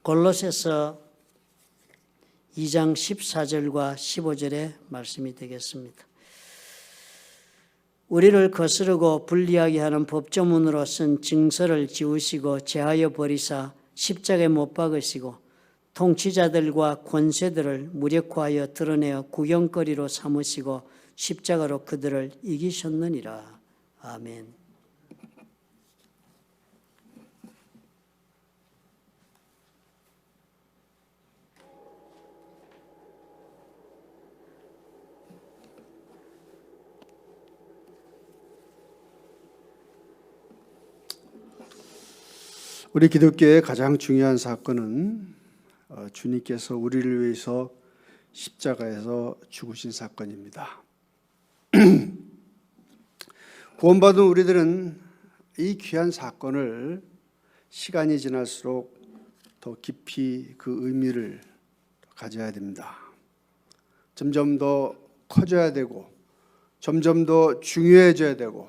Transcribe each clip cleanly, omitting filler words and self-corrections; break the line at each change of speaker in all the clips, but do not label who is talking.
골로새서 2장 14절과 15절의 말씀이 되겠습니다. 우리를 거스르고 불리하게 하는 법조문으로 쓴 증서를 지우시고 제하여 버리사 십자가에 못 박으시고 통치자들과 권세들을 무력화하여 드러내어 구경거리로 삼으시고 십자가로 그들을 이기셨느니라. 아멘.
우리 기독교의 가장 중요한 사건은 주님께서 우리를 위해서 십자가에서 죽으신 사건입니다. 구원받은 우리들은 이 귀한 사건을 시간이 지날수록 더 깊이 그 의미를 가져야 됩니다. 점점 더 커져야 되고, 점점 더 중요해져야 되고,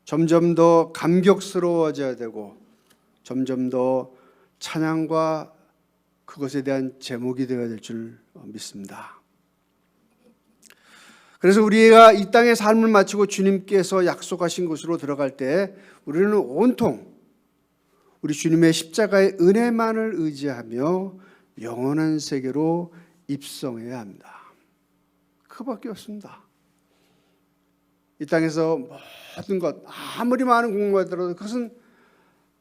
점점 더 감격스러워져야 되고, 점점 더 찬양과 그것에 대한 제목이 되어야 될 줄 믿습니다. 그래서 우리가 이 땅의 삶을 마치고 주님께서 약속하신 곳으로 들어갈 때 우리는 온통 우리 주님의 십자가의 은혜만을 의지하며 영원한 세계로 입성해야 합니다. 그밖에 없습니다. 이 땅에서 모든 것 아무리 많은 공부가 들어도 그것은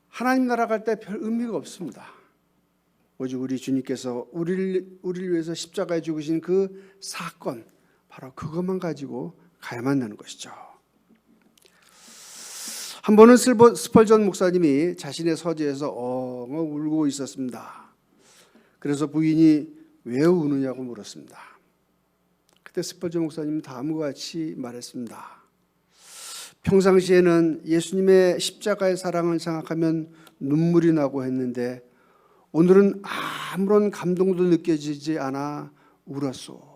하나님 나라 갈 때 별 의미가 없습니다. 오직 우리 주님께서 우리를 위해서 십자가에 죽으신 그 사건, 바로 그것만 가지고 가야만 하는 것이죠. 한 번은 스펄전 목사님이 자신의 서재에서 엉엉 울고 있었습니다. 그래서 부인이 왜 우느냐고 물었습니다. 그때 스펄전 목사님은 다음과 같이 말했습니다. 평상시에는 예수님의 십자가의 사랑을 생각하면 눈물이 나고 했는데 오늘은 아무런 감동도 느껴지지 않아 울었소.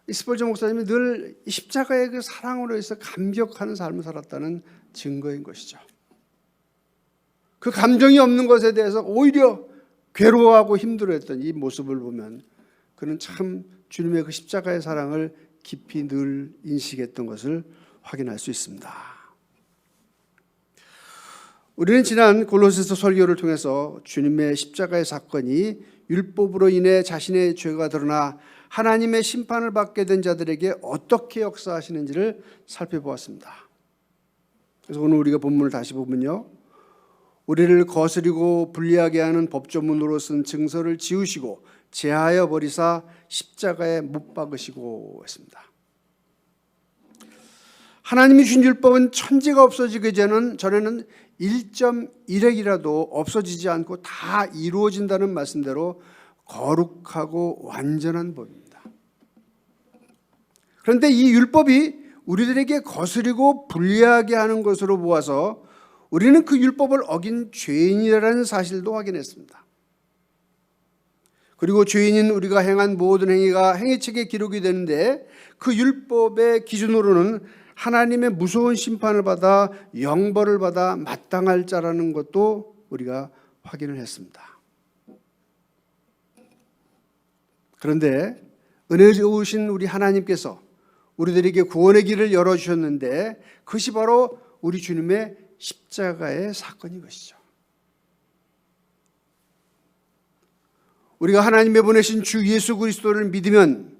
이 스펄전 목사님이 늘 십자가의 그 사랑으로 해서 감격하는 삶을 살았다는 증거인 것이죠. 그 감정이 없는 것에 대해서 오히려 괴로워하고 힘들어했던 이 모습을 보면 그는 참 주님의 그 십자가의 사랑을 깊이 늘 인식했던 것을 확인할 수 있습니다. 우리는 지난 골로새서 설교를 통해서 주님의 십자가의 사건이 율법으로 인해 자신의 죄가 드러나 하나님의 심판을 받게 된 자들에게 어떻게 역사하시는지를 살펴보았습니다. 그래서 오늘 우리가 본문을 다시 보면요, 우리를 거스리고 불리하게 하는 법조문으로 쓴 증서를 지우시고 제하여 버리사 십자가에 못 박으시고 했습니다. 하나님이 주신 율법은 천지가 없어지기 전에는 1.1핵이라도 없어지지 않고 다 이루어진다는 말씀대로 거룩하고 완전한 법입니다. 그런데 이 율법이 우리들에게 거스리고 불리하게 하는 것으로 보아서 우리는 그 율법을 어긴 죄인이라는 사실도 확인했습니다. 그리고 죄인인 우리가 행한 모든 행위가 행위책에 기록이 되는데 그 율법의 기준으로는 하나님의 무서운 심판을 받아 영벌을 받아 마땅할 자라는 것도 우리가 확인을 했습니다. 그런데 은혜로우신 우리 하나님께서 우리들에게 구원의 길을 열어주셨는데 그것이 바로 우리 주님의 십자가의 사건인 것이죠. 우리가 하나님의 보내신 주 예수 그리스도를 믿으면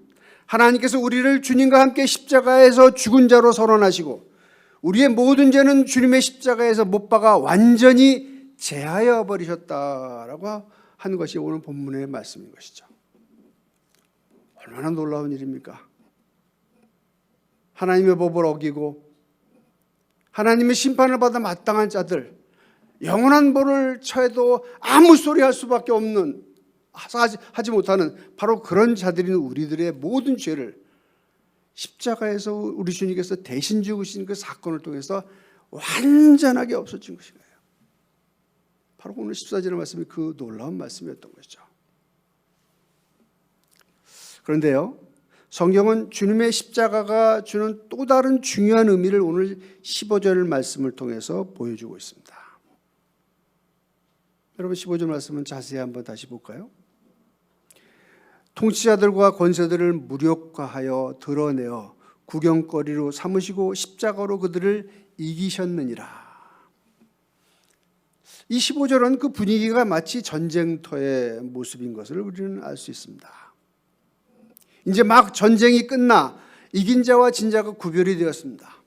하나님께서 우리를 주님과 함께 십자가에서 죽은 자로 선언하시고 우리의 모든 죄는 주님의 십자가에서 못 박아 완전히 제하여 버리셨다라고 하는 것이 오늘 본문의 말씀인 것이죠. 얼마나 놀라운 일입니까? 하나님의 법을 어기고 하나님의 심판을 받아 마땅한 자들, 영원한 벌을 처해도 아무 소리 할 수밖에 없는, 하지 못하는 바로 그런 자들인 우리들의 모든 죄를 십자가에서 우리 주님께서 대신 죽으신 그 사건을 통해서 완전하게 없어진 것인 거예요. 바로 오늘 14절의 말씀이 그 놀라운 말씀이었던 것이죠. 그런데요, 성경은 주님의 십자가가 주는 또 다른 중요한 의미를 오늘 15절 말씀을 통해서 보여주고 있습니다. 여러분 15절 말씀은 자세히 한번 다시 볼까요? 통치자들과 권세들을 무력화하여 드러내어 구경거리로 삼으시고 십자가로 그들을 이기셨느니라. 이 15절은 그 분위기가 마치 전쟁터의 모습인 것을 우리는 알 수 있습니다. 이제 막 전쟁이 끝나 이긴 자와 진 자가 구별이 되었습니다.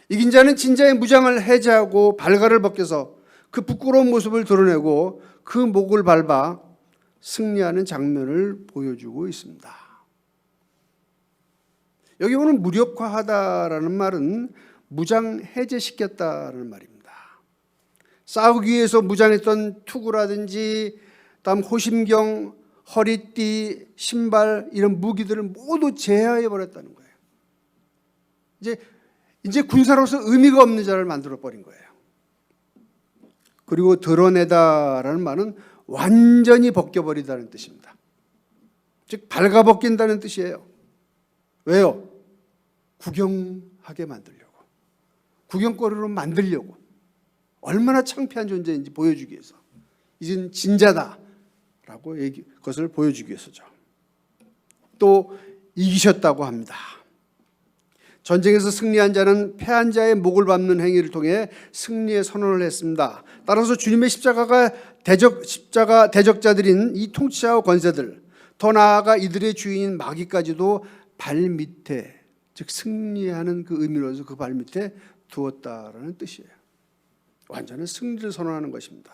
이긴 자는 진 자의 무장을 해제하고 발갈을 벗겨서 그 부끄러운 모습을 드러내고 그 목을 밟아 승리하는 장면을 보여주고 있습니다. 여기 오는 무력화하다라는 말은 무장 해제시켰다는 말입니다. 싸우기 위해서 무장했던 투구라든지 다음 호심경, 허리띠, 신발 이런 무기들을 모두 제하해 버렸다는 거예요. 이제 군사로서 의미가 없는 자를 만들어 버린 거예요. 그리고 드러내다라는 말은 완전히 벗겨버리다는 뜻입니다. 즉 발가벗긴다는 뜻이에요. 왜요? 구경하게 만들려고, 구경거리로 만들려고, 얼마나 창피한 존재인지 보여주기 위해서, 이젠 진자다라고 그것을 보여주기 위해서죠. 또 이기셨다고 합니다. 전쟁에서 승리한 자는 패한 자의 목을 밟는 행위를 통해 승리의 선언을 했습니다. 따라서 주님의 십자가 대적자들인 이 통치자와 권세들, 더 나아가 이들의 주인인 마귀까지도 발밑에, 즉 승리하는 그 의미로서 그 발밑에 두었다라는 뜻이에요. 완전한 승리를 선언하는 것입니다.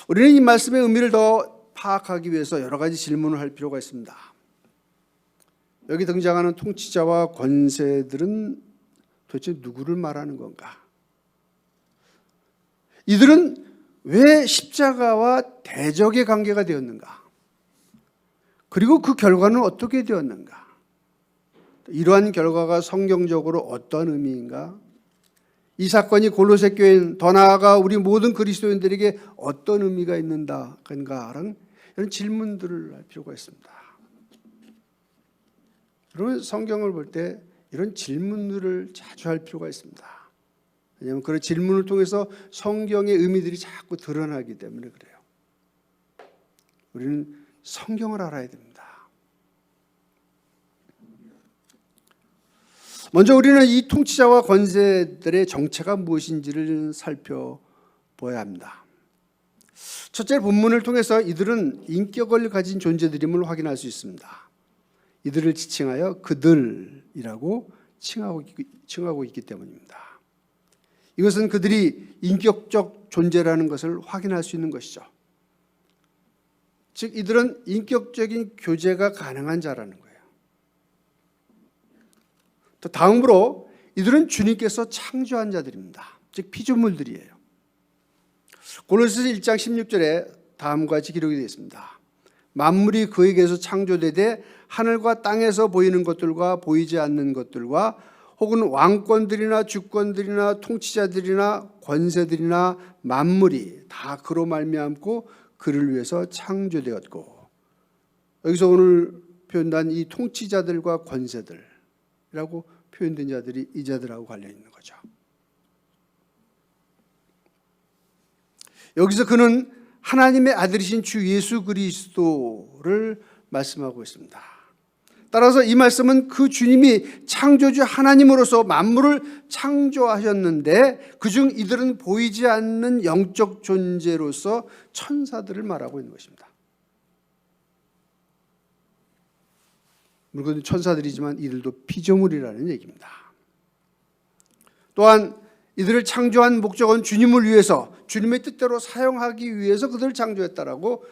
우리는 이 말씀의 의미를 더 파악하기 위해서 여러 가지 질문을 할 필요가 있습니다. 여기 등장하는 통치자와 권세들은 도대체 누구를 말하는 건가? 이들은 왜 십자가와 대적의 관계가 되었는가? 그리고 그 결과는 어떻게 되었는가? 이러한 결과가 성경적으로 어떤 의미인가? 이 사건이 골로새 교인, 더 나아가 우리 모든 그리스도인들에게 어떤 의미가 있는가라는 이런 질문들을 할 필요가 있습니다. 여러분 성경을 볼 때 이런 질문들을 자주 할 필요가 있습니다. 왜냐하면 그런 질문을 통해서 성경의 의미들이 자꾸 드러나기 때문에 그래요. 우리는 성경을 알아야 됩니다. 먼저 우리는 이 통치자와 권세들의 정체가 무엇인지를 살펴봐야 합니다. 첫째, 본문을 통해서 이들은 인격을 가진 존재들임을 확인할 수 있습니다. 이들을 지칭하여 그들이라고 칭하고 있기 때문입니다. 이것은 그들이 인격적 존재라는 것을 확인할 수 있는 것이죠. 즉 이들은 인격적인 교제가 가능한 자라는 거예요. 또 다음으로 이들은 주님께서 창조한 자들입니다. 즉 피조물들이에요. 골로새서 1장 16절에 다음과 같이 기록이 되어 있습니다. 만물이 그에게서 창조되되 하늘과 땅에서 보이는 것들과 보이지 않는 것들과 혹은 왕권들이나 주권들이나 통치자들이나 권세들이나 만물이 다 그로 말미암고 그를 위해서 창조되었고, 여기서 오늘 표현한 이 통치자들과 권세들이라고 표현된 자들이 이 자들하고 관련 있는 거죠. 여기서 그는 하나님의 아들이신 주 예수 그리스도를 말씀하고 있습니다. 따라서 이 말씀은 그 주님이 창조주 하나님으로서 만물을 창조하셨는데 그중 이들은 보이지 않는 영적 존재로서 천사들을 말하고 있는 것입니다. 물론 천사들이지만 이들도 피조물이라는 얘기입니다. 또한 이들을 창조한 목적은 주님을 위해서, 주님의 뜻대로 사용하기 위해서 그들을 창조했다라고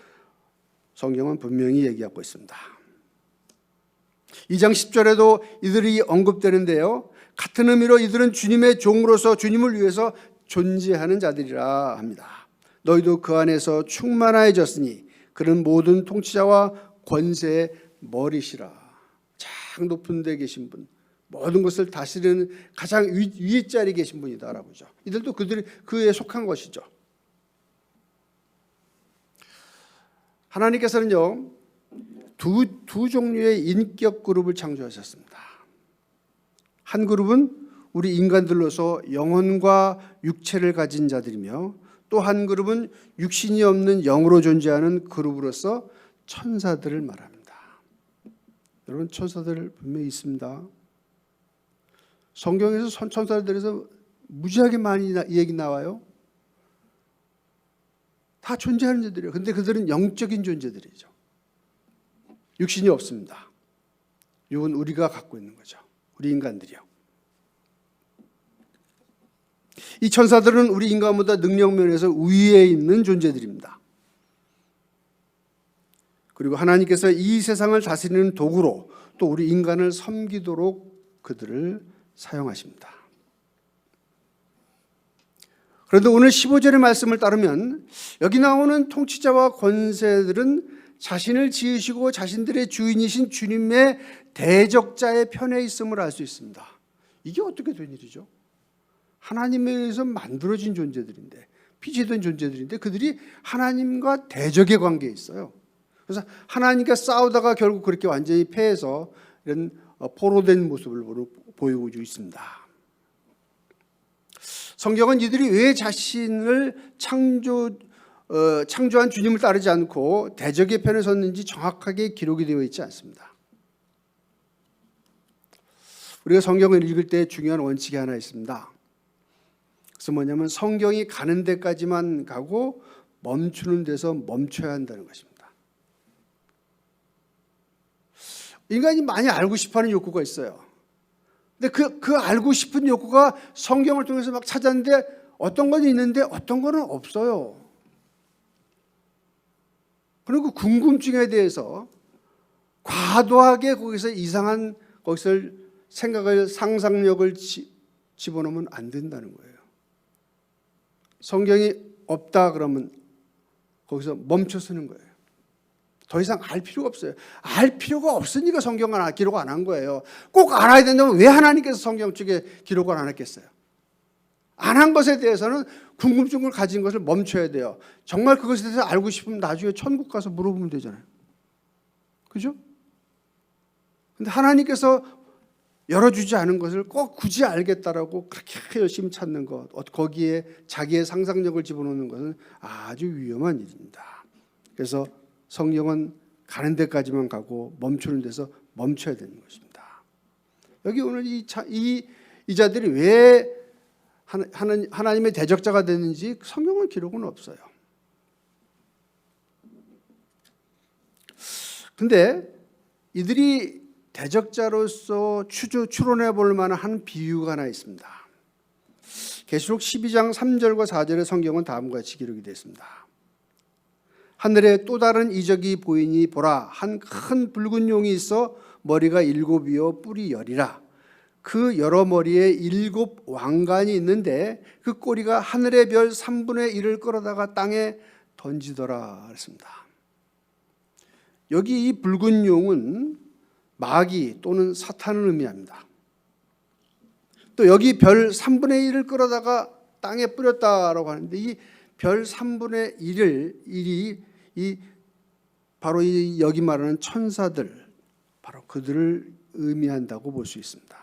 성경은 분명히 얘기하고 있습니다. 2장 10절에도 이들이 언급되는데요, 같은 의미로 이들은 주님의 종으로서 주님을 위해서 존재하는 자들이라 합니다. 너희도 그 안에서 충만해졌으니 그는 모든 통치자와 권세의 머리시라. 가장 높은 데 계신 분, 모든 것을 다스리는 가장 위에 자리에 계신 분이다라고 하죠. 이들도 그에 속한 것이죠. 하나님께서는요, 두 종류의 인격 그룹을 창조하셨습니다. 한 그룹은 우리 인간들로서 영혼과 육체를 가진 자들이며 또 한 그룹은 육신이 없는 영으로 존재하는 그룹으로서 천사들을 말합니다. 여러분, 천사들 분명히 있습니다. 성경에서 천사들에 대해서 무지하게 많이 얘기 나와요. 다 존재하는 자들이에요. 근데 그들은 영적인 존재들이죠. 육신이 없습니다. 이건 우리가 갖고 있는 거죠. 우리 인간들이요. 이 천사들은 우리 인간보다 능력면에서 우위에 있는 존재들입니다. 그리고 하나님께서 이 세상을 다스리는 도구로 또 우리 인간을 섬기도록 그들을 사용하십니다. 그런데 오늘 15절의 말씀을 따르면 여기 나오는 통치자와 권세들은 자신을 지으시고 자신들의 주인이신 주님의 대적자의 편에 있음을 알 수 있습니다. 이게 어떻게 된 일이죠? 하나님에 의해서 만들어진 존재들인데, 피지된 존재들인데 그들이 하나님과 대적의 관계에 있어요. 그래서 하나님과 싸우다가 결국 그렇게 완전히 패해서 이런 포로된 모습을 보이고 있습니다. 성경은 이들이 왜 자신을 창조한 주님을 따르지 않고 대적의 편에 섰는지 정확하게 기록이 되어 있지 않습니다. 우리가 성경을 읽을 때 중요한 원칙이 하나 있습니다. 그래서 뭐냐면 성경이 가는 데까지만 가고 멈추는 데서 멈춰야 한다는 것입니다. 인간이 많이 알고 싶어하는 욕구가 있어요. 근데 그 알고 싶은 욕구가 성경을 통해서 막 찾았는데 어떤 건 있는데 어떤 거는 없어요. 그리고 궁금증에 대해서 과도하게 거기서 이상한 생각을 상상력을 집어넣으면 안 된다는 거예요. 성경이 없다 그러면 거기서 멈춰서는 거예요. 더 이상 알 필요가 없어요. 알 필요가 없으니까 성경을 기록 안 한 거예요. 꼭 알아야 된다면 왜 하나님께서 성경 쪽에 기록을 안 했겠어요? 안 한 것에 대해서는 궁금증을 가진 것을 멈춰야 돼요. 정말 그것에 대해서 알고 싶으면 나중에 천국 가서 물어보면 되잖아요. 그죠? 근데 하나님께서 열어주지 않은 것을 꼭 굳이 알겠다라고 그렇게 열심히 찾는 것, 거기에 자기의 상상력을 집어넣는 것은 아주 위험한 일입니다. 그래서 성경은 가는 데까지만 가고 멈추는 데서 멈춰야 되는 것입니다. 여기 오늘 이 자들이 왜 하나님의 대적자가 됐는지 성경의 기록은 없어요. 근데 이들이 대적자로서 추론해 볼 만한 한 비유가 하나 있습니다. 계시록 12장 3절과 4절의 성경은 다음과 같이 기록이 되어 있습니다. 하늘에 또 다른 이적이 보이니 보라, 한 큰 붉은 용이 있어 머리가 7이요 뿔이 10이라. 그 여러 머리에 7 왕관이 있는데 그 꼬리가 하늘의 별 3분의 1을 끌어다가 땅에 던지더라 그랬습니다. 여기 이 붉은 용은 마귀 또는 사탄을 의미합니다. 또 여기 별 3분의 1을 끌어다가 땅에 뿌렸다라고 하는데 이 별 3분의 1이 바로 여기 말하는 천사들, 바로 그들을 의미한다고 볼 수 있습니다.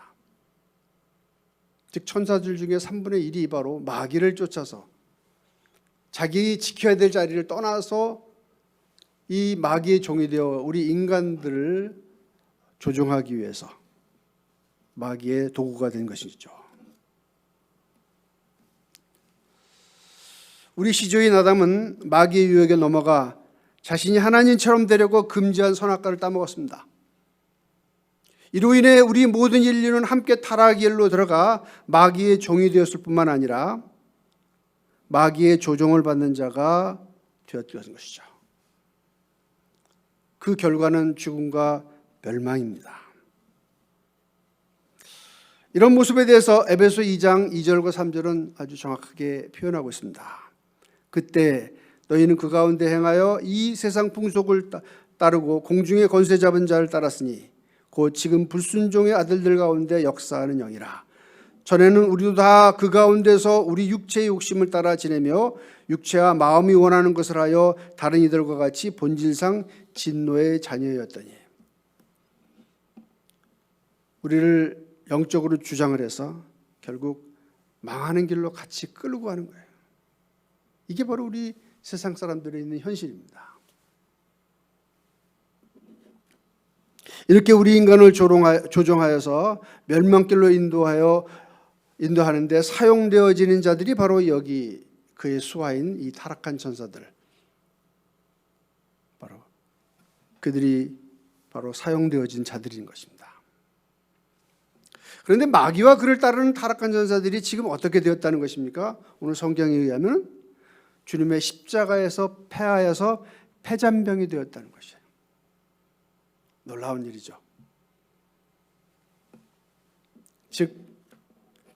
즉 천사들 중에 3분의 1이 바로 마귀를 쫓아서 자기 지켜야 될 자리를 떠나서 이 마귀의 종이 되어 우리 인간들을 조종하기 위해서 마귀의 도구가 된 것이죠. 우리 시조인 아담은 마귀의 유혹에 넘어가 자신이 하나님처럼 되려고 금지한 선악과를 따먹었습니다. 이로 인해 우리 모든 인류는 함께 타락의 길로 들어가 마귀의 종이 되었을 뿐만 아니라 마귀의 조종을 받는 자가 되었던 것이죠. 그 결과는 죽음과 멸망입니다. 이런 모습에 대해서 에베소 2장 2절과 3절은 아주 정확하게 표현하고 있습니다. 그때 너희는 그 가운데 행하여 이 세상 풍속을 따르고 공중의 권세 잡은 자를 따랐으니 곧 지금 불순종의 아들들 가운데 역사하는 영이라. 전에는 우리도 다 그 가운데서 우리 육체의 욕심을 따라 지내며 육체와 마음이 원하는 것을 하여 다른 이들과 같이 본질상 진노의 자녀였더니. 우리를 영적으로 주장을 해서 결국 망하는 길로 같이 끌고 가는 거예요. 이게 바로 우리 세상 사람들이 있는 현실입니다. 이렇게 우리 인간을 조종하여서 멸망길로 인도하는데 사용되어지는 자들이 바로 여기 그의 수하인 이 타락한 천사들, 바로 그들이 바로 사용되어진 자들인 것입니다. 그런데 마귀와 그를 따르는 타락한 천사들이 지금 어떻게 되었다는 것입니까? 오늘 성경에 의하면 주님의 십자가에서 패하여서 패잔병이 되었다는 것이에요. 놀라운 일이죠. 즉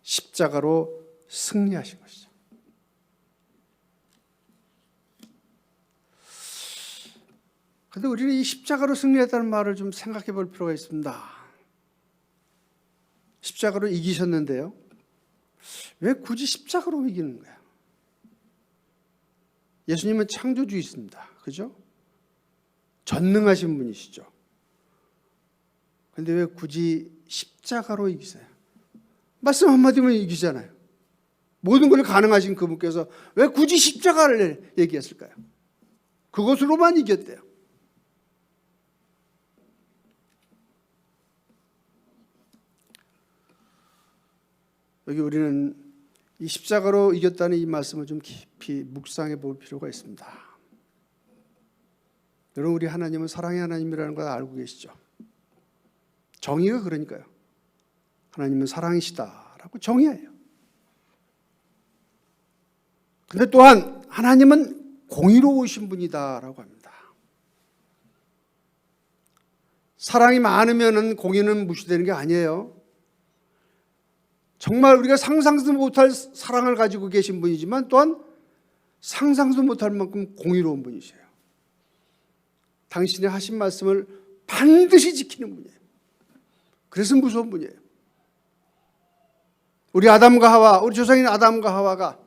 십자가로 승리하신 것이죠. 그런데 우리는 이 십자가로 승리했다는 말을 좀 생각해 볼 필요가 있습니다. 십자가로 이기셨는데요, 왜 굳이 십자가로 이기는 거야? 예수님은 창조주이십니다. 그죠? 전능하신 분이시죠. 그런데 왜 굳이 십자가로 이기세요? 말씀 한마디면 이기잖아요. 모든 걸 가능하신 그분께서 왜 굳이 십자가를 얘기했을까요? 그것으로만 이겼대요. 여기 우리는 이 십자가로 이겼다는 이 말씀을 좀 깊이 묵상해 볼 필요가 있습니다. 여러분, 우리 하나님은 사랑의 하나님이라는 걸 알고 계시죠? 정의가 그러니까요. 하나님은 사랑이시다라고 정의해요. 그런데 또한 하나님은 공의로우신 분이다라고 합니다. 사랑이 많으면 공의는 무시되는 게 아니에요. 정말 우리가 상상도 못할 사랑을 가지고 계신 분이지만 또한 상상도 못할 만큼 공의로운 분이세요. 당신이 하신 말씀을 반드시 지키는 분이에요. 그래서 무서운 분이에요. 우리 아담과 하와, 우리 조상인 아담과 하와가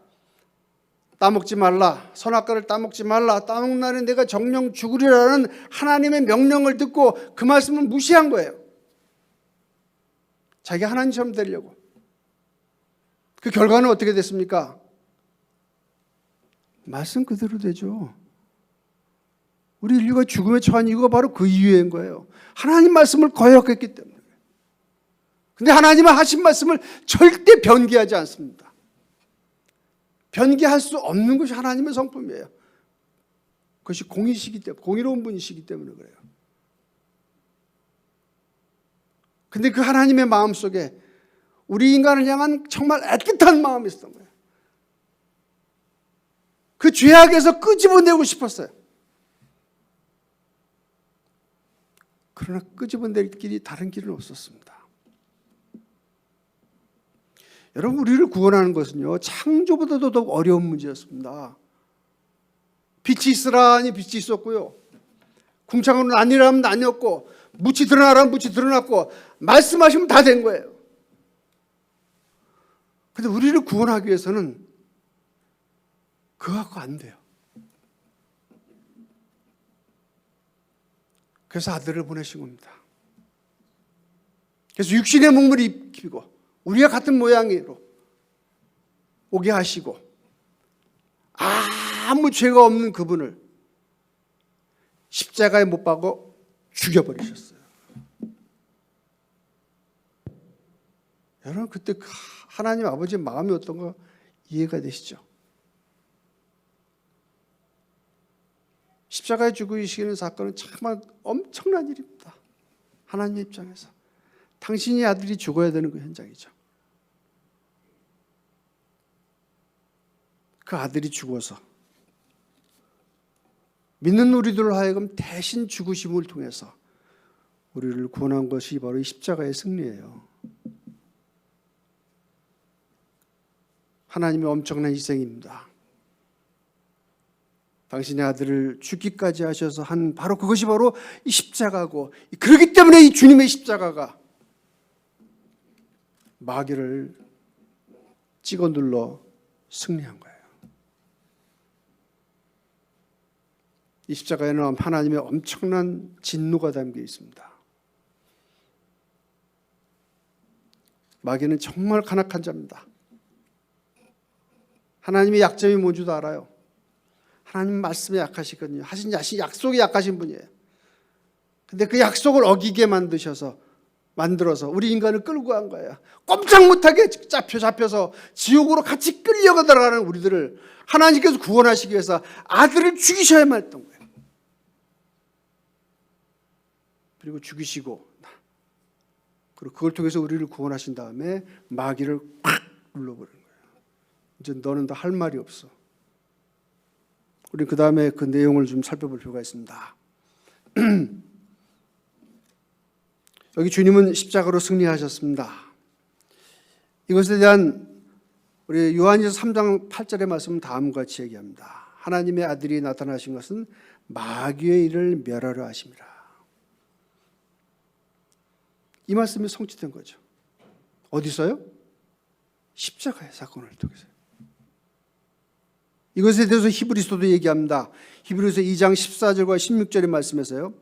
따먹지 말라, 선악과를 따먹지 말라, 따먹는 날에 내가 정령 죽으리라는 하나님의 명령을 듣고 그 말씀을 무시한 거예요. 자기가 하나님처럼 되려고. 그 결과는 어떻게 됐습니까? 말씀 그대로 되죠. 우리 인류가 죽음에 처한 이유가 바로 그 이유인 거예요. 하나님 말씀을 거역했기 때문에. 근데 하나님은 하신 말씀을 절대 변기하지 않습니다. 변기할 수 없는 것이 하나님의 성품이에요. 그것이 공의시기 때문에, 공의로운 분이시기 때문에 그래요. 근데 그 하나님의 마음 속에 우리 인간을 향한 정말 애틋한 마음이 있었던 거예요. 그 죄악에서 끄집어내고 싶었어요. 그러나 끄집어낼 길이 다른 길은 없었습니다. 여러분, 우리를 구원하는 것은요, 창조보다도 더 어려운 문제였습니다. 빛이 있으라니 빛이 있었고요, 궁창으로 나뉘라면 나뉘었고, 묻이 드러나라면 묻이 드러났고, 말씀하시면 다 된 거예요. 그런데 우리를 구원하기 위해서는 그거 갖고 안 돼요. 그래서 아들을 보내신 겁니다. 그래서 육신의 몸을 입히고 우리와 같은 모양으로 오게 하시고 아무 죄가 없는 그분을 십자가에 못 박아 죽여버리셨어요. 여러분, 그때 하나님 아버지의 마음이 어떤가 이해가 되시죠? 십자가에 죽으시는 사건은 정말 엄청난 일입니다. 하나님의 입장에서 당신의 아들이 죽어야 되는 그 현장이죠. 그 아들이 죽어서 믿는 우리들을 하여금 대신 죽으심을 통해서 우리를 구원한 것이 바로 이 십자가의 승리예요. 하나님의 엄청난 희생입니다. 당신의 아들을 죽기까지 하셔서 한 바로 그것이 바로 이 십자가고, 그렇기 때문에 이 주님의 십자가가 마귀를 찍어 눌러 승리한 거예요. 이 십자가에는 하나님의 엄청난 진노가 담겨 있습니다. 마귀는 정말 간악한 자입니다. 하나님의 약점이 뭔지도 알아요. 하나님 말씀에 약하시거든요. 하신 약속에 약하신 분이에요. 근데 그 약속을 어기게 만들어서 우리 인간을 끌고 간 거예요. 꼼짝 못하게 잡혀서 지옥으로 같이 끌려가 들어가는 우리들을 하나님께서 구원하시기 위해서 아들을 죽이셔야만 했던 거예요. 그리고 죽이시고, 그리고 그걸 통해서 우리를 구원하신 다음에 마귀를 콱 눌러버리는 거예요. 이제 너는 더 할 말이 없어. 우리 그 다음에 그 내용을 좀 살펴볼 필요가 있습니다. 여기 주님은 십자가로 승리하셨습니다. 이것에 대한 우리 요한일서 3장 8절의 말씀은 다음과 같이 얘기합니다. 하나님의 아들이 나타나신 것은 마귀의 일을 멸하려 하심이라. 이 말씀이 성취된 거죠. 어디서요? 십자가의 사건을 통해서. 이것에 대해서 히브리서도 얘기합니다. 히브리서 2장 14절과 16절의 말씀에서요.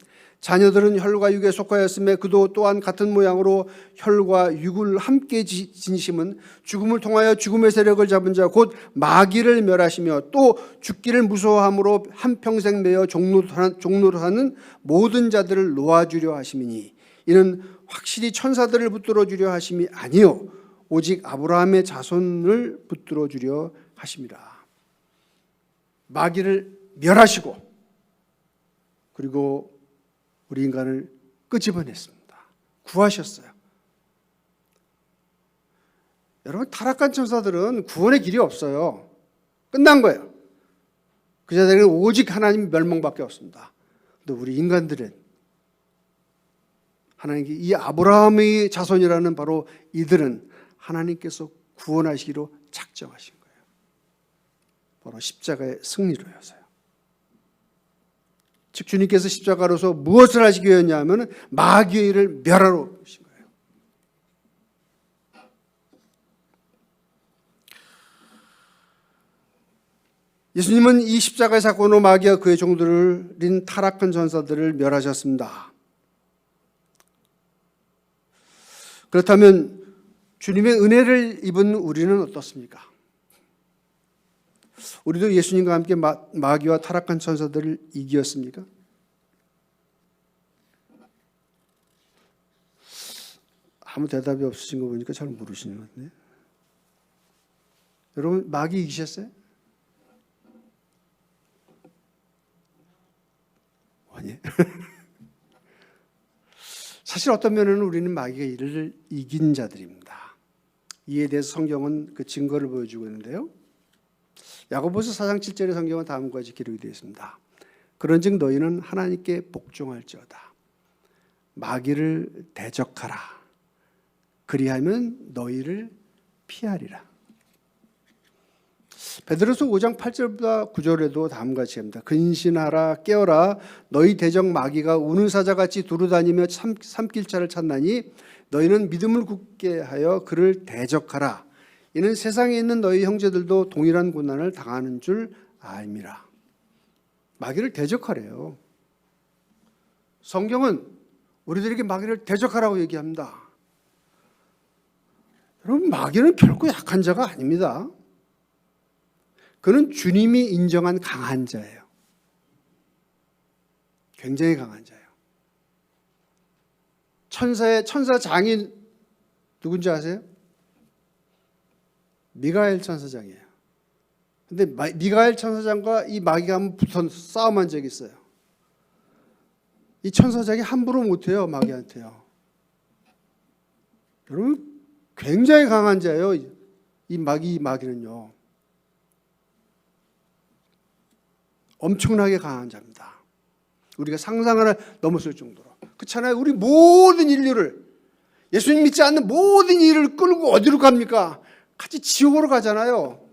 자녀들은 혈과 육에 속하였음에 그도 또한 같은 모양으로 혈과 육을 함께 지니심은 죽음을 통하여 죽음의 세력을 잡은 자 곧 마귀를 멸하시며 또 죽기를 무서워함으로 한평생 매여 종로로 하는 모든 자들을 놓아주려 하심이니 이는 확실히 천사들을 붙들어 주려 하심이 아니요 오직 아브라함의 자손을 붙들어 주려 하심이라. 마귀를 멸하시고 그리고 우리 인간을 끄집어냈습니다. 구하셨어요. 여러분, 타락한 천사들은 구원의 길이 없어요. 끝난 거예요. 그 자들은 오직 하나님 멸망밖에 없습니다. 근데 우리 인간들은 하나님께 이 아브라함의 자손이라는 바로 이들은 하나님께서 구원하시기로 작정하신 거예요. 바로 십자가의 승리로여서요. 즉 주님께서 십자가로서 무엇을 하시기 위하냐면 마귀의 일을 멸하러 오신 거예요. 예수님은 이 십자가의 사건으로 마귀와 그의 종들인 타락한 전사들을 멸하셨습니다. 그렇다면 주님의 은혜를 입은 우리는 어떻습니까? 우리도 예수님과 함께 마귀와 타락한 천사들을 이기었습니까? 아무 대답이 없으신 거 보니까 잘 모르시는 것 같네요. 여러분, 마귀 이기셨어요? 아니. 사실 어떤 면에는 우리는 마귀가 이를 이긴 자들입니다. 이에 대해서 성경은 그 증거를 보여주고 있는데요. 야고보서 4장 7절의 성경은 다음과 같이 기록이 되어 있습니다. 그런즉 너희는 하나님께 복종할지어다. 마귀를 대적하라. 그리하면 너희를 피하리라. 베드로서 5장 8절보다 9절에도 다음과 같이 합니다. 근신하라 깨어라 너희 대적 마귀가 우는 사자같이 두루다니며 삼킬 자를 찾나니 너희는 믿음을 굳게 하여 그를 대적하라. 이는 세상에 있는 너희 형제들도 동일한 고난을 당하는 줄 알미라. 마귀를 대적하래요. 성경은 우리들에게 마귀를 대적하라고 얘기합니다. 여러분, 마귀는 결코 약한 자가 아닙니다. 그는 주님이 인정한 강한 자예요. 굉장히 강한 자예요. 천사 장인 누군지 아세요? 미가엘 천사장이에요. 근데 미가엘 천사장과 이 마귀가 한번 붙어 싸움한 적이 있어요. 이 천사장이 함부로 못해요, 마귀한테요. 여러분, 굉장히 강한 자예요. 이 마귀는요. 엄청나게 강한 자입니다. 우리가 상상을 넘어설 정도로. 그렇잖아요. 우리 모든 인류를, 예수님 믿지 않는 모든 인류를 끌고 어디로 갑니까? 같이 지옥으로 가잖아요.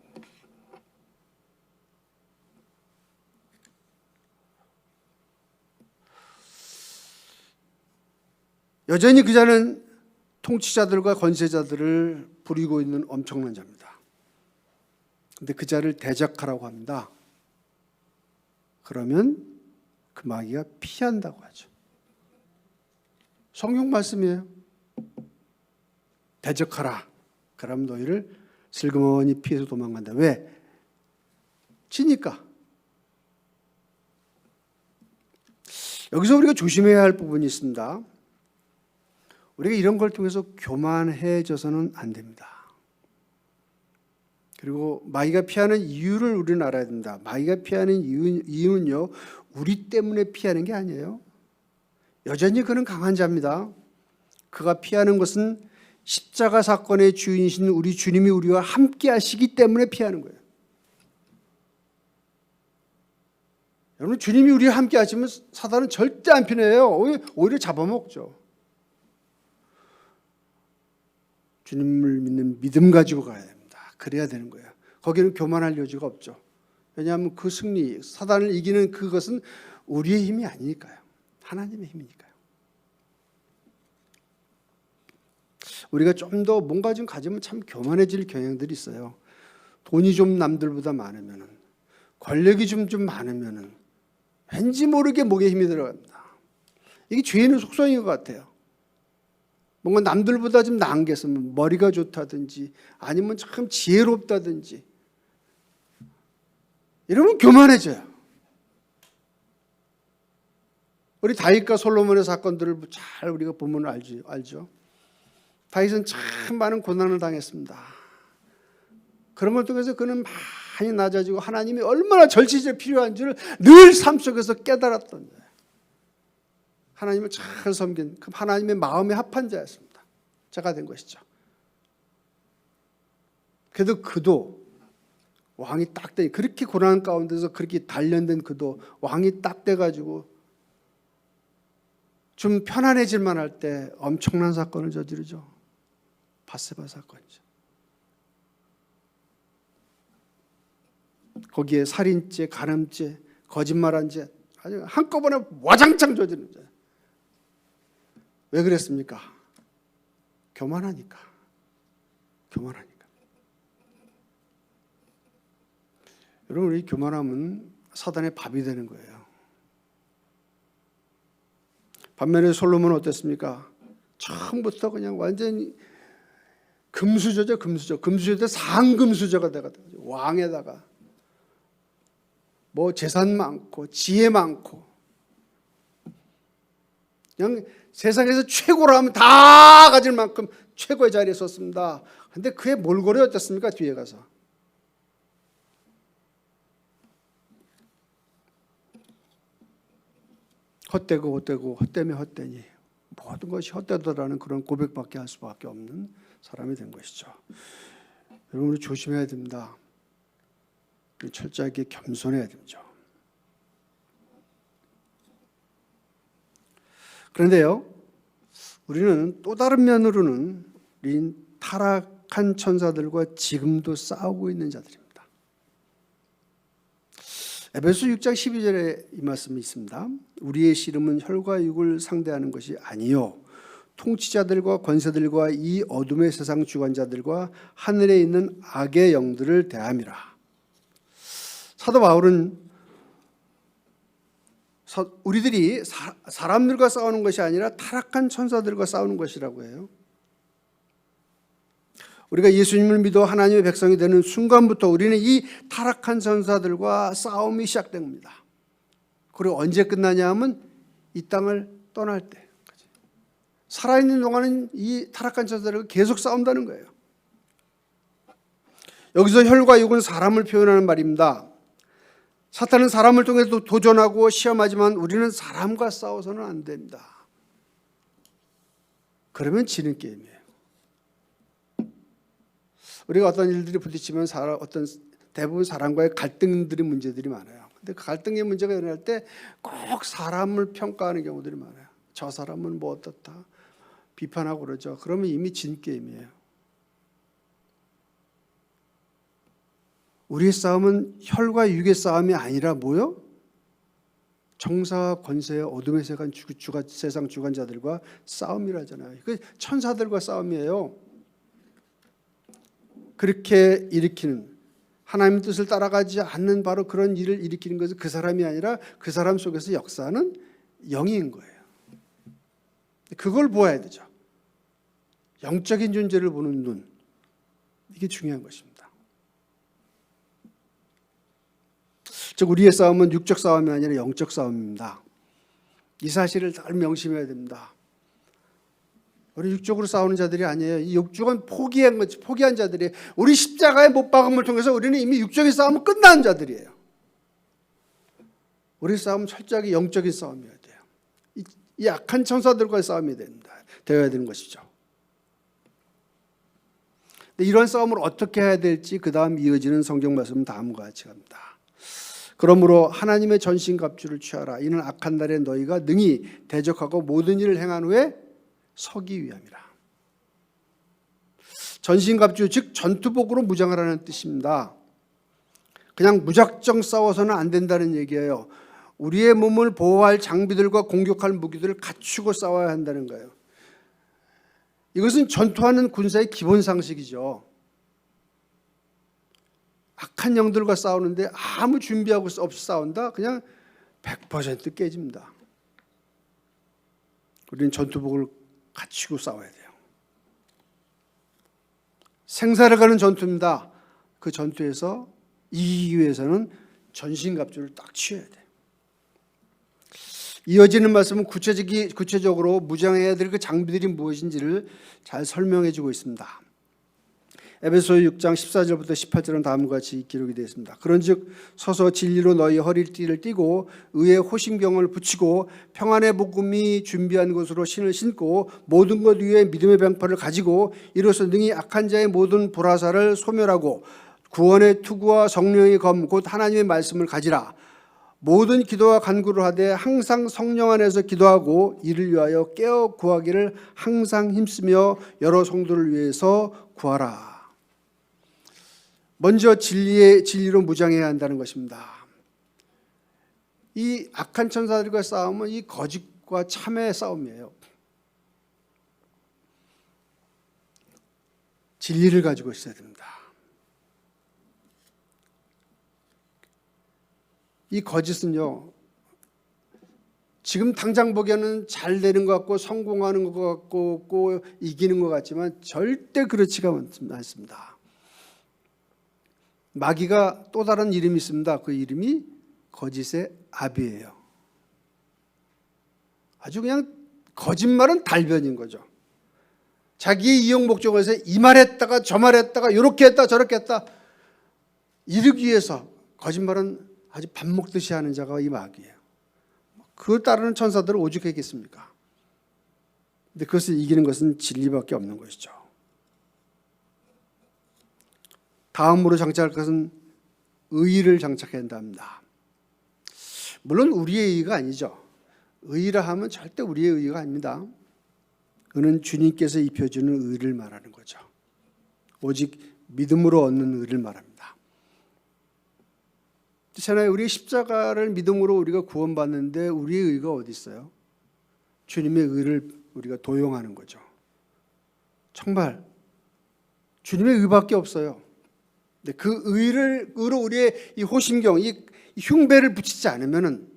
여전히 그 자는 통치자들과 권세자들을 부리고 있는 엄청난 자입니다. 그런데 그 자를 대적하라고 합니다. 그러면 그 마귀가 피한다고 하죠. 성경 말씀이에요. 대적하라. 그럼 너희를 슬그머니 피해서 도망간다. 왜? 지니까. 여기서 우리가 조심해야 할 부분이 있습니다. 우리가 이런 걸 통해서 교만해져서는 안 됩니다. 그리고 마귀가 피하는 이유를 우리는 알아야 된다. 마귀가 피하는 이유는요, 우리 때문에 피하는 게 아니에요. 여전히 그는 강한 자입니다. 그가 피하는 것은 십자가 사건의 주인이신 우리 주님이 우리와 함께 하시기 때문에 피하는 거예요. 여러분, 주님이 우리와 함께 하시면 사단은 절대 안 피해요. 오히려 잡아먹죠. 주님을 믿는 믿음 가지고 가야 됩니다. 그래야 되는 거예요. 거기는 교만할 여지가 없죠. 왜냐하면 그 승리, 사단을 이기는 그것은 우리의 힘이 아니니까요. 하나님의 힘이니까요. 우리가 좀 더 뭔가 좀 가지면 참 교만해질 경향들이 있어요. 돈이 좀 남들보다 많으면, 권력이 좀 많으면 왠지 모르게 목에 힘이 들어갑니다. 이게 죄인의 속성인 것 같아요. 뭔가 남들보다 좀 나은 게 있으면 머리가 좋다든지 아니면 참 지혜롭다든지 이러면 교만해져요. 우리 다윗과 솔로몬의 사건들을 잘 우리가 보면 알죠. 다윗은 참 많은 고난을 당했습니다. 그런 걸 통해서 그는 많이 낮아지고 하나님이 얼마나 절치적으로 필요한 줄을 늘 삶 속에서 깨달았던 거예요. 하나님을 잘 섬긴 하나님의 마음에 합한 자였습니다. 자가 된 것이죠. 그래도 그도 왕이 딱 돼, 그렇게 고난 가운데서 그렇게 단련된 그도 왕이 딱 돼가지고 좀 편안해질 만할 때 엄청난 사건을 저지르죠. 바세바 사건이죠. 거기에 살인죄, 간음죄, 거짓말한 죄 아주 한꺼번에 와장창 저지르는 죄. 왜 그랬습니까? 교만하니까. 여러분, 우리 교만하면 사단의 밥이 되는 거예요. 반면에 솔로몬은 어땠습니까? 처음부터 그냥 완전히 금수저죠. 금수저인데 상금수저가 돼가지고 왕에다가 뭐 재산 많고 지혜 많고 그냥 세상에서 최고로 하면 다 가질 만큼 최고의 자리에 섰습니다. 그런데 그의 몰골이 어땠습니까? 뒤에 가서 헛되며 헛되니 모든 것이 헛되더라는 그런 고백밖에 할 수밖에 없는 사람이 된 것이죠. 여러분, 우리 조심해야 됩니다. 철저하게 겸손해야 되죠. 그런데요, 우리는 또 다른 면으로는 우리 타락한 천사들과 지금도 싸우고 있는 자들입니다. 에베소 6장 12절에 이 말씀이 있습니다. 우리의 씨름은 혈과 육을 상대하는 것이 아니요 통치자들과 권세들과 이 어둠의 세상 주관자들과 하늘에 있는 악의 영들을 대함이라. 사도 바울은 우리들이 사람들과 싸우는 것이 아니라 타락한 천사들과 싸우는 것이라고 해요. 우리가 예수님을 믿어 하나님의 백성이 되는 순간부터 우리는 이 타락한 천사들과 싸움이 시작됩니다. 그리고 언제 끝나냐 하면 이 땅을 떠날 때, 살아있는 동안은 이 타락한 천사들과 계속 싸운다는 거예요. 여기서 혈과 육은 사람을 표현하는 말입니다. 사탄은 사람을 통해서 도전하고 시험하지만 우리는 사람과 싸워서는 안 됩니다. 그러면 지는 게임이에요. 우리가 어떤 일들이 부딪히면 대부분 사람과의 갈등들이 문제들이 많아요. 근데 그 갈등의 문제가 일어날 때 꼭 사람을 평가하는 경우들이 많아요. 저 사람은 뭐 어떻다 비판하고 그러죠. 그러면 이미 진 게임이에요. 우리의 싸움은 혈과 육의 싸움이 아니라 뭐요? 정사와 권세의 어둠의 세상 주관자들과 싸움이라잖아요. 그 천사들과 싸움이에요. 그렇게 일으키는, 하나님의 뜻을 따라가지 않는 바로 그런 일을 일으키는 것은 그 사람이 아니라 그 사람 속에서 역사하는 영인 거예요. 그걸 보아야 되죠. 영적인 존재를 보는 눈, 이게 중요한 것입니다. 즉 우리의 싸움은 육적 싸움이 아니라 영적 싸움입니다. 이 사실을 잘 명심해야 됩니다. 우리 육적으로 싸우는 자들이 아니에요. 이 육적은 포기한 자들이에요. 우리 십자가의 못 박음을 통해서 우리는 이미 육적인 싸움은 끝난 자들이에요. 우리 싸움은 철저하게 영적인 싸움이어야 돼요. 이 악한 천사들과의 싸움이 되어야 되는 것이죠. 근데 이런 싸움을 어떻게 해야 될지 그 다음 이어지는 성경 말씀은 다음과 같이 갑니다. 그러므로 하나님의 전신갑주를 취하라. 이는 악한 날에 너희가 능히 대적하고 모든 일을 행한 후에 서기 위함이라. 전신갑주 즉 전투복으로 무장하라는 뜻입니다. 그냥 무작정 싸워서는 안 된다는 얘기예요. 우리의 몸을 보호할 장비들과 공격할 무기들을 갖추고 싸워야 한다는 거예요. 이것은 전투하는 군사의 기본 상식이죠. 악한 영들과 싸우는데 아무 준비하고 없이 싸운다? 그냥 100% 깨집니다. 우리는 전투복을 갖추고 싸워야 돼요. 생사를 가는 전투입니다. 그 전투에서 이기기 위해서는 전신갑주를 딱 취해야 돼요. 이어지는 말씀은 구체적으로 무장해야 될 그 장비들이 무엇인지를 잘 설명해 주고 있습니다. 에베소 6장 14절부터 18절은 다음과 같이 기록이 되어 있습니다. 그런즉 서서 진리로 너희 허리띠를 띠고 의의 호심경을 붙이고 평안의 복음이 준비한 것으로 신을 신고 모든 것 위에 믿음의 병파를 가지고 이로써 능히 악한 자의 모든 불화살을 소멸하고 구원의 투구와 성령의 검 곧 하나님의 말씀을 가지라. 모든 기도와 간구를 하되 항상 성령 안에서 기도하고 이를 위하여 깨어 구하기를 항상 힘쓰며 여러 성도를 위해서 구하라. 먼저 진리로 무장해야 한다는 것입니다. 이 악한 천사들과 싸움은 이 거짓과 참의 싸움이에요. 진리를 가지고 있어야 됩니다. 이 거짓은요, 지금 당장 보기에는 잘 되는 것 같고 성공하는 것 같고 이기는 것 같지만 절대 그렇지가 않습니다. 마귀가 또 다른 이름이 있습니다. 그 이름이 거짓의 아비예요. 아주 그냥 거짓말은 달변인 거죠. 자기의 이용 목적을 해서 이 말했다가 저 말했다가 이렇게 했다 저렇게 했다 이르기 위해서 거짓말은 아주 밥 먹듯이 하는 자가 이 마귀예요. 그걸 따르는 천사들은 오죽했겠습니까? 근데 그것을 이기는 것은 진리밖에 없는 것이죠. 다음으로 장착할 것은 의의를 장착해야 한답니다. 물론 우리의 의의가 아니죠. 의의라 하면 절대 우리의 의의가 아닙니다. 그는 주님께서 입혀주는 의의를 말하는 거죠. 오직 믿음으로 얻는 의의를 말합니다. 그렇잖아요. 우리 십자가를 믿음으로 우리가 구원받는데 우리의 의의가 어디 있어요? 주님의 의의를 우리가 도용하는 거죠. 정말 주님의 의의밖에 없어요. 그 의로 우리의 이 호심경, 이 흉배를 붙이지 않으면은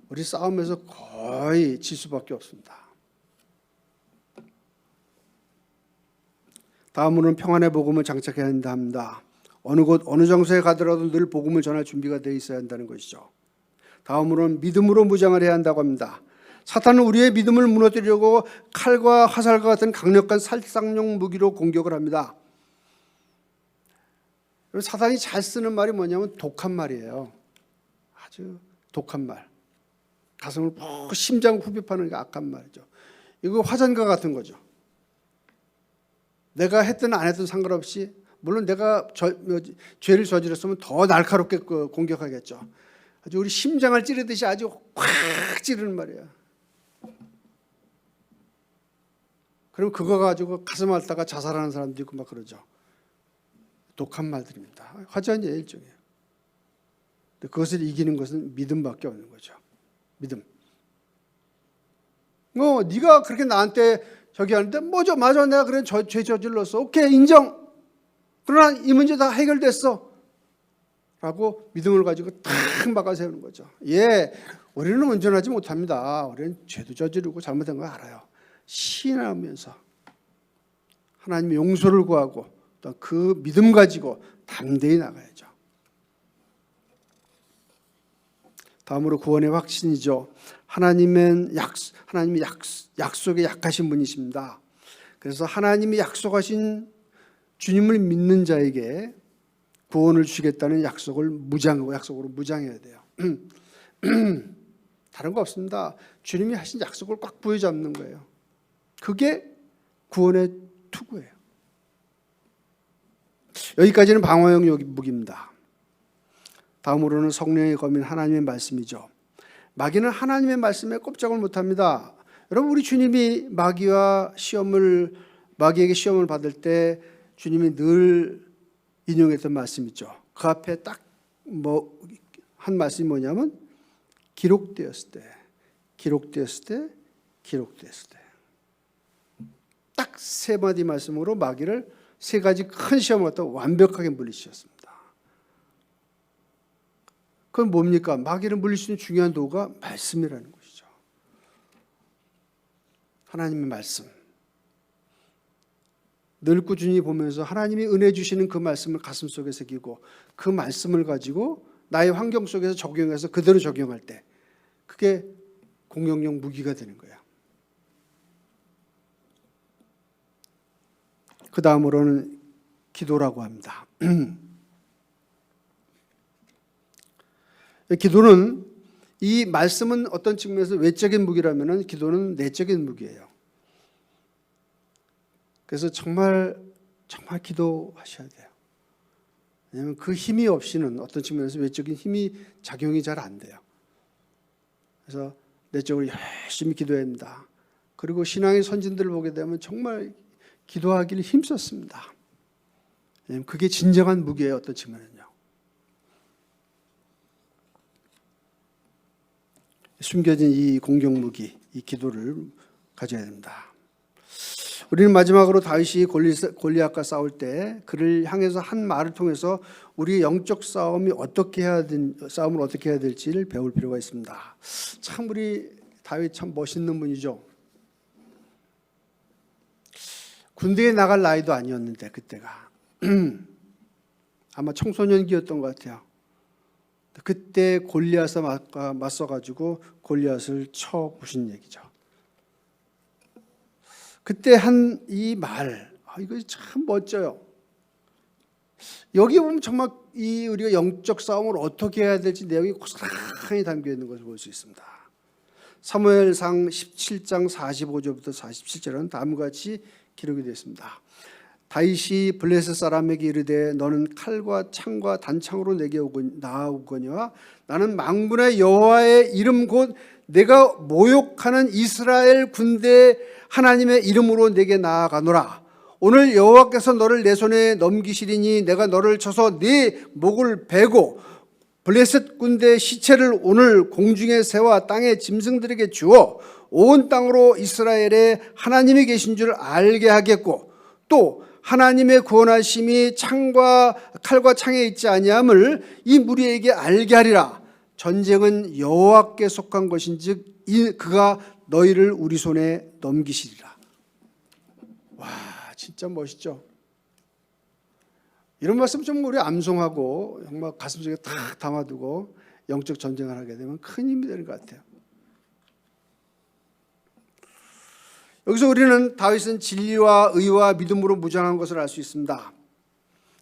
우리 싸움에서 거의 질 수밖에 없습니다. 다음으로는 평안의 복음을 장착해야 한답니다. 어느 곳 어느 장소에 가더라도 늘 복음을 전할 준비가 되어 있어야 한다는 것이죠. 다음으로는 믿음으로 무장을 해야 한다고 합니다. 사탄은 우리의 믿음을 무너뜨리려고 칼과 화살과 같은 강력한 살상용 무기로 공격을 합니다. 사탄이 잘 쓰는 말이 뭐냐면 독한 말이에요. 아주 독한 말. 가슴을 푹 심장 후벼파는 악한 말이죠. 이거 화전과 같은 거죠. 내가 했든 안 했든 상관없이 물론 내가 죄를 저질렀으면 더 날카롭게 공격하겠죠. 아주 우리 심장을 찌르듯이 아주 확 찌르는 말이에요. 그럼 그거 가지고 가슴 앓다가 자살하는 사람도 있고 막 그러죠. 독한 말들입니다. 화전이에요, 일종이에요. 그것을 이기는 것은 믿음밖에 없는 거죠. 믿음. 네가 그렇게 나한테 저기 하는데 맞아 내가 그래 죄 저질렀어. 오케이 인정. 그러나 이 문제 다 해결됐어. 라고 믿음을 가지고 탁 막아세우는 거죠. 우리는 온전하지 못합니다. 우리는 죄도 저지르고 잘못된 거 알아요. 시인하면서 하나님의 용서를 구하고 또 그 믿음 가지고 담대히 나가야죠. 다음으로 구원의 확신이죠. 하나님의 약속에 약하신 분이십니다. 그래서 하나님이 약속하신 주님을 믿는 자에게 구원을 주시겠다는 약속으로 무장해야 돼요. 다른 거 없습니다. 주님이 하신 약속을 꽉 부여잡는 거예요. 그게 구원의 투구예요. 여기까지는 방어용 무기입니다. 다음으로는 성령의 검인 하나님의 말씀이죠. 마귀는 하나님의 말씀에 꼼짝을 못합니다. 여러분, 우리 주님이 마귀에게 시험을 받을 때 주님이 늘 인용했던 말씀 있죠. 그 앞에 딱 한 말씀이 뭐냐면 기록되었을 때 딱 세 마디 말씀으로 마귀를 세 가지 큰 시험을 갖다 완벽하게 물리치셨습니다. 그건 뭡니까? 마귀를 물릴 수 있는 중요한 도구가 말씀이라는 것이죠. 하나님의 말씀. 늘 꾸준히 보면서 하나님이 은혜 주시는 그 말씀을 가슴속에 새기고 그 말씀을 가지고 나의 환경 속에서 적용해서 그대로 적용할 때 그게 공격력 무기가 되는 거예요. 그 다음으로는 기도라고 합니다. 기도는 이 말씀은 어떤 측면에서 외적인 무기라면 기도는 내적인 무기예요. 그래서 정말 기도하셔야 돼요. 왜냐하면 그 힘이 없이는 어떤 측면에서 외적인 힘이 작용이 잘 안 돼요. 그래서 내적으로 열심히 기도해야 합니다. 그리고 신앙의 선진들을 보게 되면 정말 기도하기를 힘썼습니다. 왜냐하면 그게 진정한 무기예요. 어떤 측면은요. 숨겨진 이 공격 무기, 이 기도를 가져야 됩니다. 우리는 마지막으로 다윗이 골리앗과 싸울 때 그를 향해서 한 말을 통해서 우리의 영적 싸움을 어떻게 해야 될지를 배울 필요가 있습니다. 참 우리 다윗 참 멋있는 분이죠. 군대에 나갈 나이도 아니었는데 그때가 아마 청소년기였던 것 같아요. 그때 골리앗에 맞서가지고 골리앗을 쳐 부신 얘기죠. 그때 한 이 말, 이거 참 멋져요. 여기 보면 정말 우리가 영적 싸움을 어떻게 해야 될지 내용이 고스란히 담겨 있는 것을 볼 수 있습니다. 사무엘상 17장 45절부터 47절은 다음과 같이 기록이 되어 있습니다. 다윗이 블레셋 사람에게 이르되 너는 칼과 창과 단창으로 내게 나아오거니와 나는 만군의 여호와의 이름 곧 내가 모욕하는 이스라엘 군대 하나님의 이름으로 내게 나아가노라. 오늘 여호와께서 너를 내 손에 넘기시리니 내가 너를 쳐서 네 목을 베고 블레셋 군대의 시체를 오늘 공중의 새와 땅의 짐승들에게 주어 온 땅으로 이스라엘에 하나님이 계신 줄 알게 하겠고 또 하나님의 구원하심이 칼과 창에 있지 아니함을 이 무리에게 알게 하리라. 전쟁은 여호와께 속한 것인즉 그가 너희를 우리 손에 넘기시리라. 와, 진짜 멋있죠. 이런 말씀 좀 우리 암송하고 정말 가슴속에 탁 담아두고 영적 전쟁을 하게 되면 큰 힘이 되는 것 같아요. 여기서 우리는 다윗은 진리와 의와 믿음으로 무장한 것을 알 수 있습니다.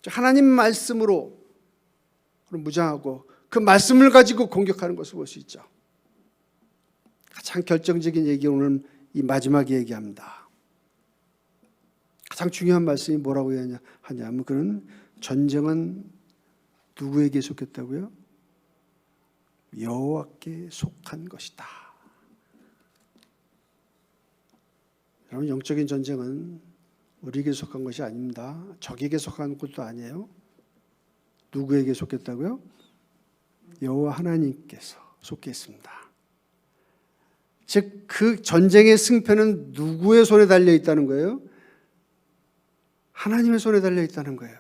하나님 말씀으로 무장하고 그 말씀을 가지고 공격하는 것을 볼 수 있죠. 가장 결정적인 얘기 오늘 이 마지막에 얘기합니다. 가장 중요한 말씀이 뭐라고 하냐면 그는 전쟁은 누구에게 속했다고요? 여호와께 속한 것이다. 여러분, 영적인 전쟁은 우리에게 속한 것이 아닙니다. 적에게 속한 것도 아니에요. 누구에게 속했다고요? 여호와 하나님께서 속해 있습니다. 즉 그 전쟁의 승패는 누구의 손에 달려 있다는 거예요? 하나님의 손에 달려 있다는 거예요.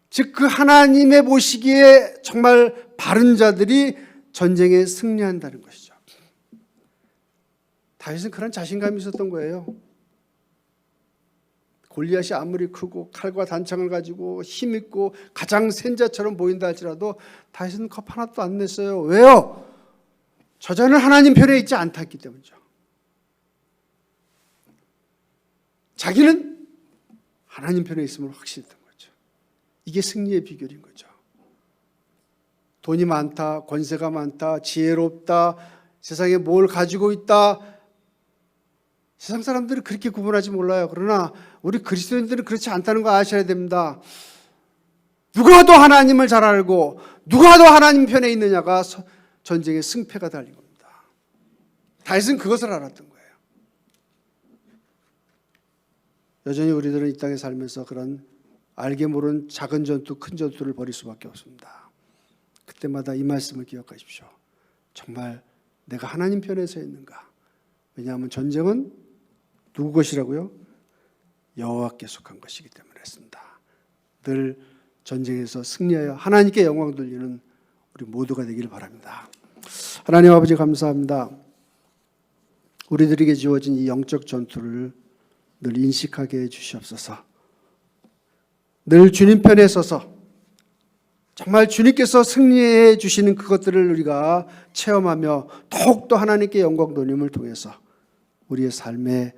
즉 그 하나님의 보시기에 정말 바른 자들이 전쟁에 승리한다는 것이죠. 다윗은 그런 자신감이 있었던 거예요. 골리앗이 아무리 크고 칼과 단창을 가지고 힘있고 가장 센 자처럼 보인다 할지라도 다윗은 겁 하나도 안 냈어요. 왜요? 저자는 하나님 편에 있지 않았기 때문이죠. 자기는 하나님 편에 있음을 확신했던 거죠. 이게 승리의 비결인 거죠. 돈이 많다, 권세가 많다, 지혜롭다, 세상에 뭘 가지고 있다, 세상 사람들은 그렇게 구분하지 몰라요. 그러나 우리 그리스도인들은 그렇지 않다는 거 아셔야 됩니다. 누가 더 하나님을 잘 알고 누가 더 하나님 편에 있느냐가 전쟁의 승패가 달린 겁니다. 다윗은 그것을 알았던 거예요. 여전히 우리들은 이 땅에 살면서 그런 알게 모르는 작은 전투, 큰 전투를 벌일 수밖에 없습니다. 그때마다 이 말씀을 기억하십시오. 정말 내가 하나님 편에 서 있는가? 왜냐하면 전쟁은 누구 것이라고요? 여호와께 속한 것이기 때문에 했습니다. 늘 전쟁에서 승리하여 하나님께 영광 돌리는 우리 모두가 되기를 바랍니다. 하나님 아버지 감사합니다. 우리들에게 주어진 이 영적 전투를 늘 인식하게 해 주시옵소서. 늘 주님 편에 서서 정말 주님께서 승리해 주시는 그것들을 우리가 체험하며 더욱더 하나님께 영광 돌림을 통해서 우리의 삶에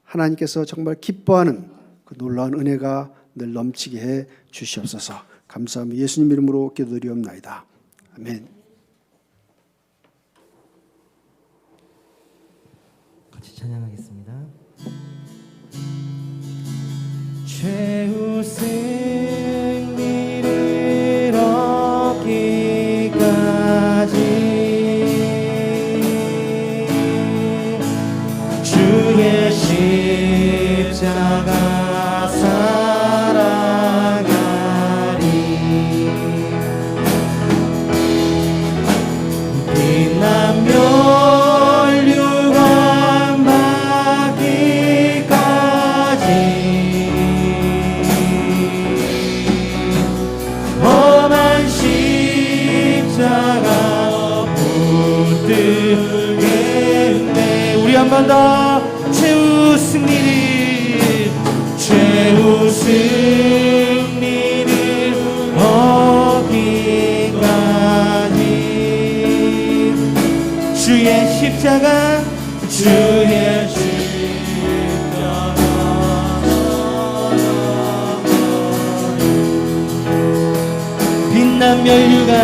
하나님께서 정말 기뻐하는 그 놀라운 은혜가 늘 넘치게 해 주시옵소서. 감사합니다. 예수님 이름으로 기도드리옵나이다. 아멘.
같이 찬양하겠습니다. 최후 승리를 얻기까지 주의 십자가 사랑하리. 빛나며 멸류관 받기까지 험한 십자가 붙들겠네. 우리 한 번 더 최후 승리를 얻기까지 주의 십자가 빛난 멸류관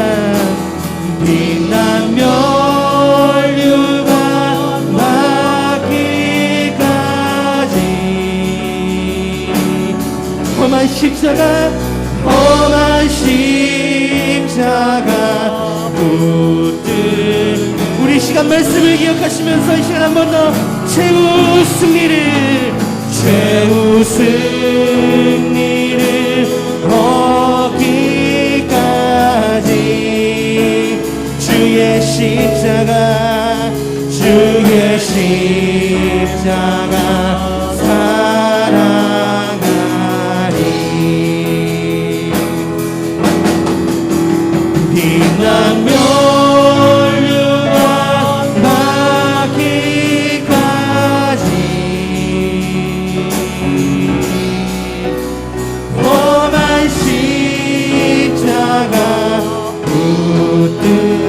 받기까지 험한 십자가 붙들. 우리 시간 말씀을 기억하시면서 이 시간 한 번 더 최후 승리를 얻기까지 주의 십자가 사랑하리. 빛난 멸류관 받기까지 험한 십자가 붙들겠네.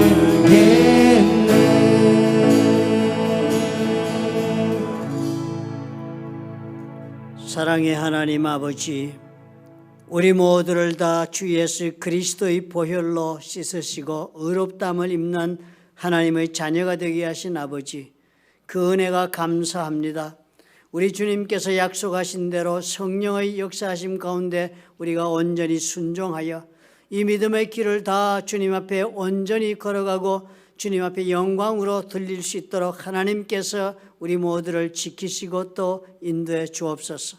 사랑의 하나님 아버지, 우리 모두를 다 주 예수 그리스도의 보혈로 씻으시고 의롭다함을 입는 하나님의 자녀가 되게 하신 아버지, 그 은혜가 감사합니다. 우리 주님께서 약속하신 대로 성령의 역사하심 가운데 우리가 온전히 순종하여 이 믿음의 길을 다 주님 앞에 온전히 걸어가고 주님 앞에 영광으로 들릴 수 있도록 하나님께서 우리 모두를 지키시고 또 인도해 주옵소서.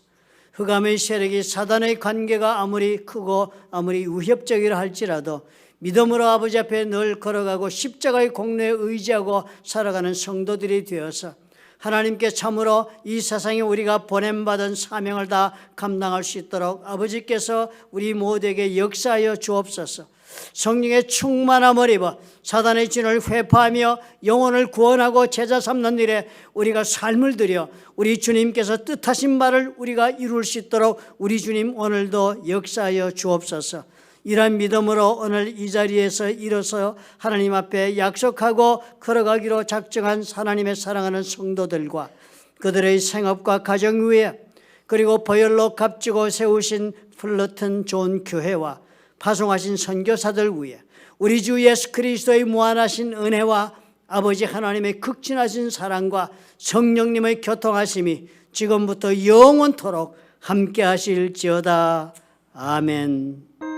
흑암의 세력이 사단의 관계가 아무리 크고 아무리 위협적이라 할지라도 믿음으로 아버지 앞에 늘 걸어가고 십자가의 공로에 의지하고 살아가는 성도들이 되어서 하나님께 참으로 이 세상에 우리가 보냄받은 사명을 다 감당할 수 있도록 아버지께서 우리 모두에게 역사하여 주옵소서. 성령의 충만함을 입어 사단의 진을 회파하며 영혼을 구원하고 제자 삼는 일에 우리가 삶을 들여 우리 주님께서 뜻하신 바를 우리가 이룰 수 있도록 우리 주님 오늘도 역사하여 주옵소서. 이런 믿음으로 오늘 이 자리에서 일어서 하나님 앞에 약속하고 걸어가기로 작정한 하나님의 사랑하는 성도들과 그들의 생업과 가정 위에 그리고 보혈로 값지고 세우신 플러튼 좋은 교회와 파송하신 선교사들 위에 우리 주 예수 그리스도의 무한하신 은혜와 아버지 하나님의 극진하신 사랑과 성령님의 교통하심이 지금부터 영원토록 함께 하실지어다. 아멘.